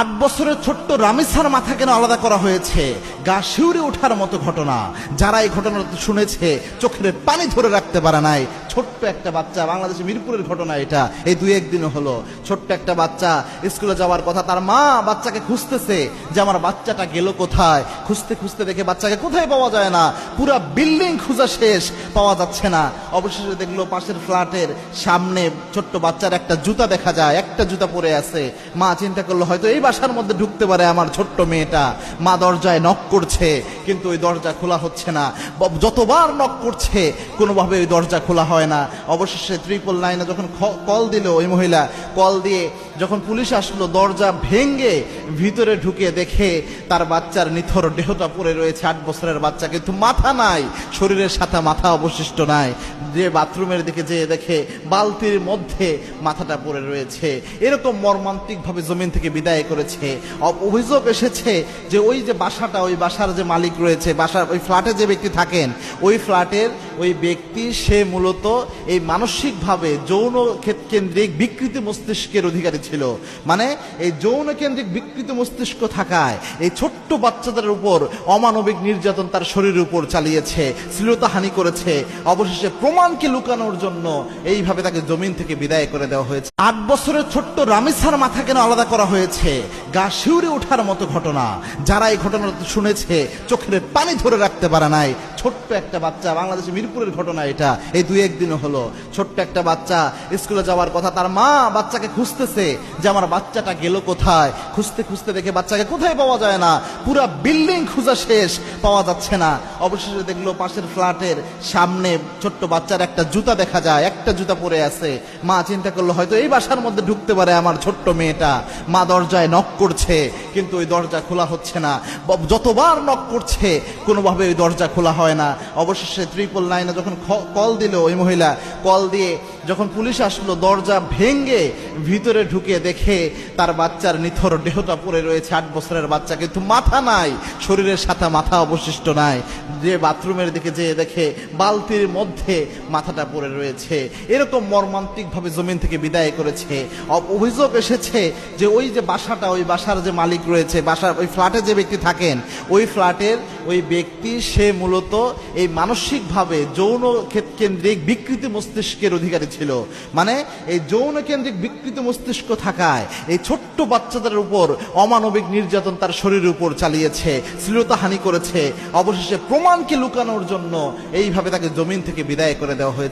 8 বছরের ছোট্ট রামিসার মাথা কেন আলাদা করা হয়েছে? গা শিউরে ওঠার মতো ঘটনা। যারা এই ঘটনাটা শুনেছে চোখের পানি ধরে রাখতে পারে নাই। ছোট্ট একটা বাচ্চা, বাংলাদেশের মিরপুরের ঘটনা এটা, এই 2-1 দিন হলো। ছোট্ট একটা বাচ্চা স্কুলে যাওয়ার কথা, তার মা বাচ্চাকে খুঁজতেছে যে আমার বাচ্চাটা গেল কোথায়। খুঁজতে খুঁজতে দেখে বাচ্চাকে কোথায় পাওয়া যায় না, পুরা বিল্ডিং খোঁজা শেষ, পাওয়া যাচ্ছে না। অবশেষে দেখলো পাশের ফ্ল্যাটের সামনে ছোট্ট বাচ্চার একটা জুতা দেখা যায়, একটা জুতা পরে আছে। মা চিন্তা করলো হয়তো এই বাসার মধ্যে ঢুকতে পারে আমার ছোট্ট মেয়েটা। মা দরজায় নক করছে, কিন্তু ওই দরজা খোলা হচ্ছে না। যতবার নক করছে কোনোভাবে ওই দরজা খোলা হয় না। অবশেষে 999 যখন কল দিল, ওই মহিলা কল দিয়ে যখন পুলিশ আসলো, দরজা ভেঙে ভিতরে ঢুকে দেখে তার বাচ্চার নিথর দেহটা পড়ে রয়েছে। 8 বছরের বাচ্চা, কিন্তু মাথা নাই, শরীরের সাথে মাথা অবশিষ্ট নাই। যে বাথরুমের দিকে যেয়ে দেখে বালতির মধ্যে মাথাটা পড়ে রয়েছে। এরকম মর্মান্তিক ভাবে জমিন থেকে বিদায় করেছে। অভিযোগ এসেছে যে ওই যে বাসাটা, ওই বাসার যে মালিক রয়েছে, বাসার ওই ফ্ল্যাটে যে ব্যক্তি থাকেন, ওই ফ্ল্যাটের ওই ব্যক্তি সে মূলত এই মানসিকভাবে যৌন কেন্দ্রিক বিকৃত মস্তিষ্কের অধিকারী ছিল। মানে এই যৌন কেন্দ্রিক বিকৃত মস্তিষ্ক থাকায় এই ছোট্ট বাচ্চাদের উপর অমানবিক নির্যাতন তার শরীরের উপর চালিয়েছে, শ্লীলতাহানি করেছে। অবশেষে প্রমাণকে লুকানোর জন্য এইভাবে তাকে জমিন থেকে বিদায় করে দেওয়া হয়েছে। 8 বছরের ছোট্ট রামিসার মাথা কেন আলাদা করা হয়েছে? গা শিউরে ওঠার মতো ঘটনা। যারা এই ঘটনাটা শুনেছে চোখের পানি ধরে রাখতে পারে নাই। ছোট্ট একটা বাচ্চা, বাংলাদেশের মিরপুরের ঘটনা এটা, এই 2-1 দিন হলো। ছোট্ট একটা বাচ্চা স্কুলে যাওয়ার কথা, তার মা বাচ্চাকে খুঁজতেছে যে আমার বাচ্চাটা গেল কোথায়। খুঁজতে খুঁজতে দেখে বাচ্চাকে কোথায় পাওয়া যায় না, পুরা বিল্ডিং খোঁজা শেষ, পাওয়া যাচ্ছে না। অবশেষে দেখলো পাশের ফ্ল্যাটের সামনে ছোট্ট বাচ্চার একটা জুতা দেখা যায়, একটা জুতা পরে আছে। মা চিন্তা করলো হয়তো এই বাসার মধ্যে ঢুকতে পারে আমার ছোট্ট মেয়েটা। মা দরজায় নক করছে, কিন্তু ওই দরজা খোলা হচ্ছে না। যতবার নক করছে কোনোভাবে ওই দরজা খোলা হয় না। অবশেষে 999 যখন কল দিল, ওই মহিলা কল দিয়ে যখন পুলিশ আসলো, দরজা ভেঙে ভিতরে ঢুকে দেখে তার বাচ্চার নিথর দেহটা পড়ে রয়েছে। 8 বছরের বাচ্চা, কিন্তু মাথা নাই, শরীরের সাথে মাথা অবশিষ্ট নাই। যে বাথরুমের দিকে যেয়ে দেখে বালতির মধ্যে মাথাটা পড়ে রয়েছে। এরকম মর্মান্তিক ভাবে জমিন থেকে বিদায় করেছে। অভিযোগ এসেছে যে ওই যে বাসাটা, ওই বাসার যে মালিক রয়েছে, বাসার ওই ফ্ল্যাটে যে ব্যক্তি থাকেন, ওই ফ্ল্যাটের ওই ব্যক্তি সে মূলত এই মানসিকভাবে যৌন কেন্দ্রিক বিকৃত মস্তিষ্কের অধিকারী ছিল। মানে এই যৌন কেন্দ্রিক বিকৃত মস্তিষ্ক থাকায় এই ছোট্ট বাচ্চাদের উপর অমানবিক নির্যাতন তার শরীরের উপর চালিয়েছে, শ্লীলতাহানি করেছে। অবশেষে প্রমাণকে লুকানোর জন্য এইভাবে তাকে জমিন থেকে বিদায় করে দেওয়া হয়েছে।